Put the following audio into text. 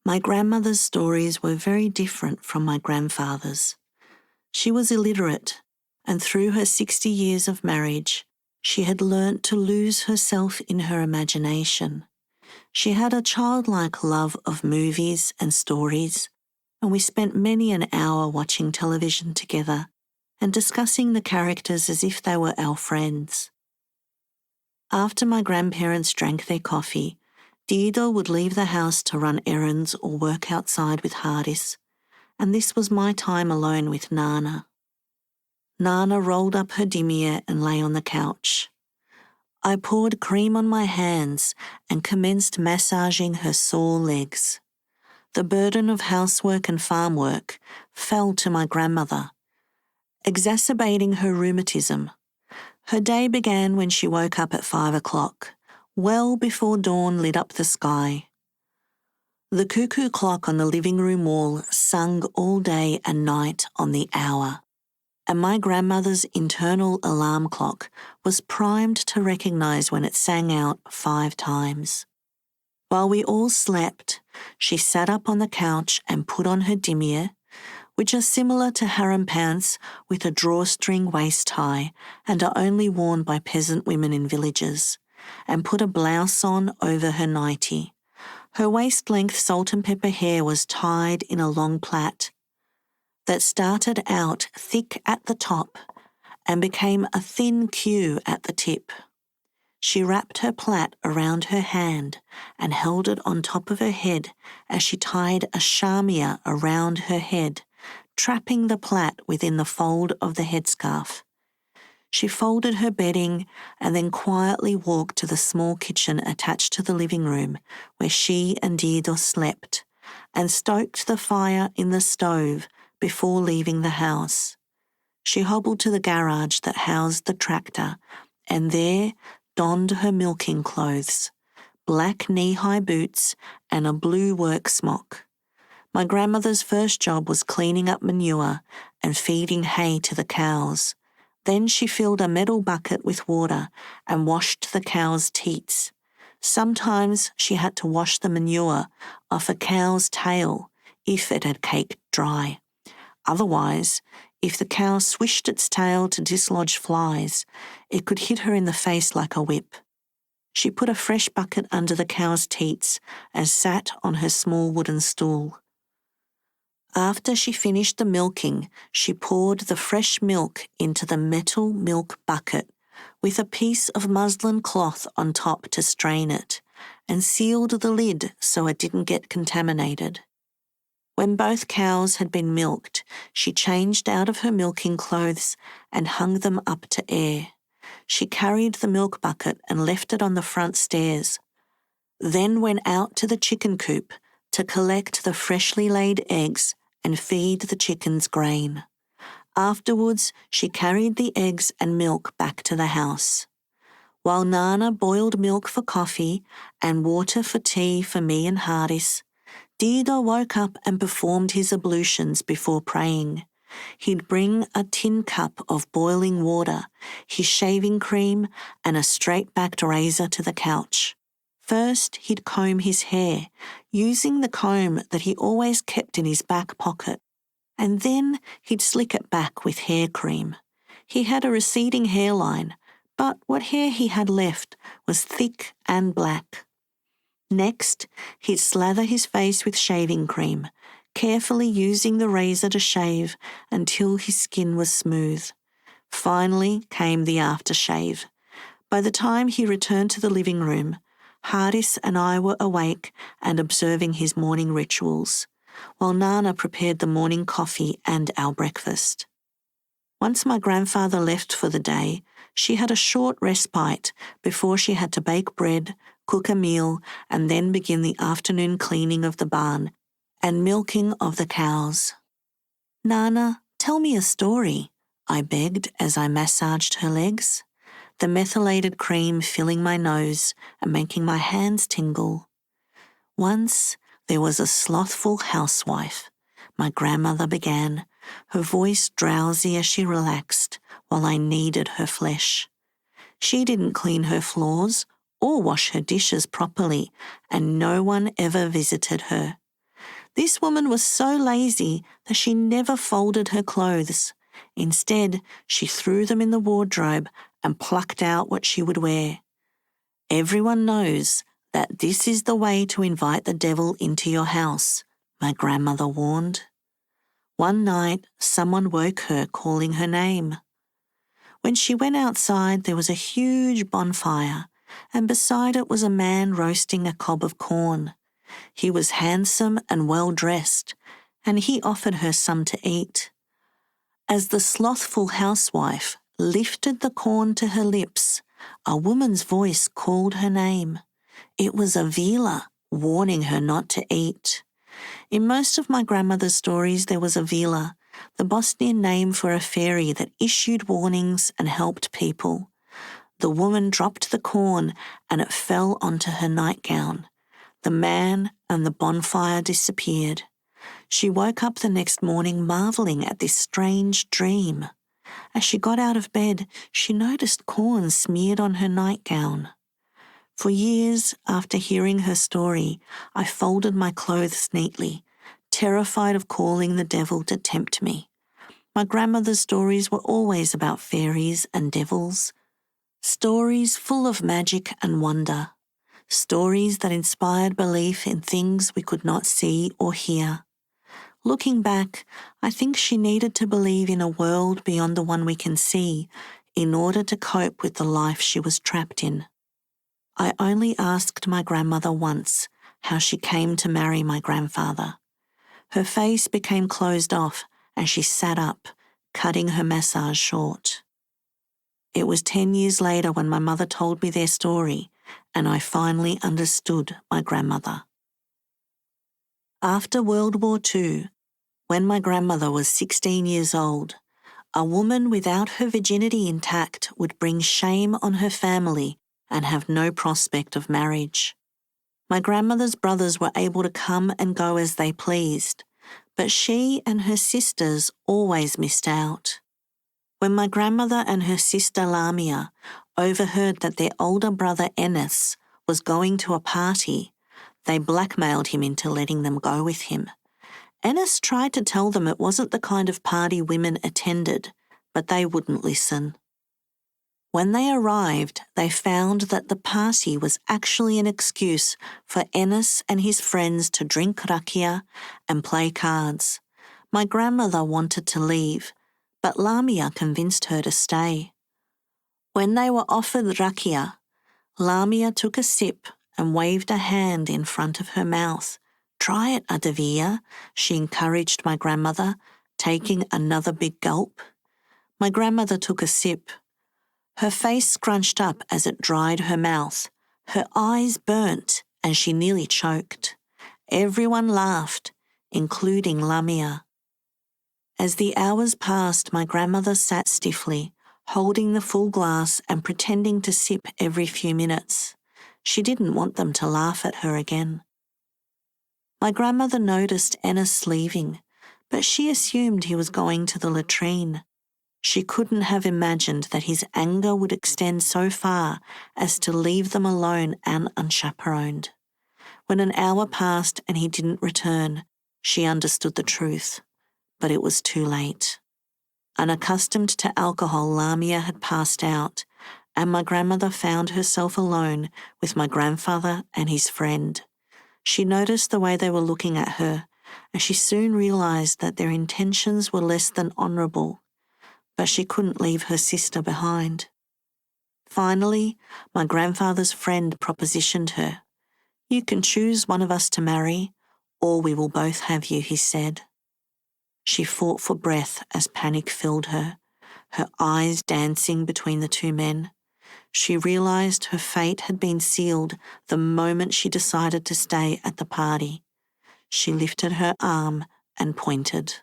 My grandmother's stories were very different from my grandfather's. She was illiterate, and through her 60 years of marriage, she had learnt to lose herself in her imagination. She had a childlike love of movies and stories, and we spent many an hour watching television together and discussing the characters as if they were our friends. After my grandparents drank their coffee, Deirdre would leave the house to run errands or work outside with Hardis, and this was my time alone with Nana. Nana rolled up her dimier and lay on the couch. I poured cream on my hands and commenced massaging her sore legs. The burden of housework and farm work fell to my grandmother, exacerbating her rheumatism. Her day began when she woke up at 5 o'clock, well before dawn lit up the sky. The cuckoo clock on the living room wall sung all day and night on the hour, and my grandmother's internal alarm clock was primed to recognise when it sang out 5 times. While we all slept, she sat up on the couch and put on her dimier, which are similar to harem pants with a drawstring waist tie and are only worn by peasant women in villages, and put a blouse on over her nightie. Her waist-length salt and pepper hair was tied in a long plait that started out thick at the top and became a thin queue at the tip. She wrapped her plait around her hand and held it on top of her head as she tied a shamia around her head, trapping the plait within the fold of the headscarf. She folded her bedding and then quietly walked to the small kitchen attached to the living room where she and Deirdre slept, and stoked the fire in the stove before leaving the house. She hobbled to the garage that housed the tractor and there donned her milking clothes, black knee-high boots and a blue work smock. My grandmother's first job was cleaning up manure and feeding hay to the cows. Then she filled a metal bucket with water and washed the cows' teats. Sometimes she had to wash the manure off a cow's tail if it had caked dry. Otherwise, if the cow swished its tail to dislodge flies, it could hit her in the face like a whip. She put a fresh bucket under the cow's teats and sat on her small wooden stool. After she finished the milking, she poured the fresh milk into the metal milk bucket with a piece of muslin cloth on top to strain it, and sealed the lid so it didn't get contaminated. When both cows had been milked, she changed out of her milking clothes and hung them up to air. She carried the milk bucket and left it on the front stairs, then went out to the chicken coop to collect the freshly laid eggs and feed the chickens grain. Afterwards, she carried the eggs and milk back to the house. While Nana boiled milk for coffee and water for tea for me and Hardis, Deirdre woke up and performed his ablutions before praying. He'd bring a tin cup of boiling water, his shaving cream, and a straight-backed razor to the couch. First, he'd comb his hair, using the comb that he always kept in his back pocket, and then he'd slick it back with hair cream. He had a receding hairline, but what hair he had left was thick and black. Next, he'd slather his face with shaving cream, carefully using the razor to shave until his skin was smooth. Finally came the aftershave. By the time he returned to the living room, Hardis and I were awake and observing his morning rituals, while Nana prepared the morning coffee and our breakfast. Once my grandfather left for the day, she had a short respite before she had to bake bread, cook a meal, and then begin the afternoon cleaning of the barn and milking of the cows. "Nana, tell me a story," I begged as I massaged her legs, the methylated cream filling my nose and making my hands tingle. "Once there was a slothful housewife," my grandmother began, her voice drowsy as she relaxed while I kneaded her flesh. "She didn't clean her floors or wash her dishes properly, and no one ever visited her. This woman was so lazy that she never folded her clothes. Instead, she threw them in the wardrobe and plucked out what she would wear. Everyone knows that this is the way to invite the devil into your house, my grandmother warned. One night, someone woke her calling her name. When she went outside, there was a huge bonfire, and beside it was a man roasting a cob of corn. He was handsome and well-dressed, and he offered her some to eat. As the slothful housewife lifted the corn to her lips, a woman's voice called her name. It was Avila, warning her not to eat. In most of my grandmother's stories, there was Avila, the Bosnian name for a fairy that issued warnings and helped people. The woman dropped the corn and it fell onto her nightgown. The man and the bonfire disappeared. She woke up the next morning marveling at this strange dream. As she got out of bed, she noticed corn smeared on her nightgown. For years after hearing her story, I folded my clothes neatly, terrified of calling the devil to tempt me. My grandmother's stories were always about fairies and devils, stories full of magic and wonder, stories that inspired belief in things we could not see or hear. Looking back, I think she needed to believe in a world beyond the one we can see in order to cope with the life she was trapped in. I only asked my grandmother once how she came to marry my grandfather. Her face became closed off and she sat up, cutting her massage short. It was 10 years later when my mother told me their story and I finally understood my grandmother. After World War II, when my grandmother was 16 years old, a woman without her virginity intact would bring shame on her family and have no prospect of marriage. My grandmother's brothers were able to come and go as they pleased, but she and her sisters always missed out. When my grandmother and her sister Lamia overheard that their older brother Enes was going to a party, they blackmailed him into letting them go with him. Enes tried to tell them it wasn't the kind of party women attended, but they wouldn't listen. When they arrived, they found that the party was actually an excuse for Enes and his friends to drink rakia and play cards. My grandmother wanted to leave, but Lamia convinced her to stay. When they were offered rakia, Lamia took a sip and waved a hand in front of her mouth. "Try it, Adavia," she encouraged my grandmother, taking another big gulp. My grandmother took a sip. Her face scrunched up as it dried her mouth. Her eyes burnt and she nearly choked. Everyone laughed, including Lamia. As the hours passed, my grandmother sat stiffly, holding the full glass and pretending to sip every few minutes. She didn't want them to laugh at her again. My grandmother noticed Enes leaving, but she assumed he was going to the latrine. She couldn't have imagined that his anger would extend so far as to leave them alone and unchaperoned. When an hour passed and he didn't return, she understood the truth, but it was too late. Unaccustomed to alcohol, Lamia had passed out, and my grandmother found herself alone with my grandfather and his friend. She noticed the way they were looking at her, and she soon realised that their intentions were less than honourable, but she couldn't leave her sister behind. Finally, my grandfather's friend propositioned her. "You can choose one of us to marry, or we will both have you," he said. She fought for breath as panic filled her, her eyes dancing between the two men. She realised her fate had been sealed the moment she decided to stay at the party. She lifted her arm and pointed.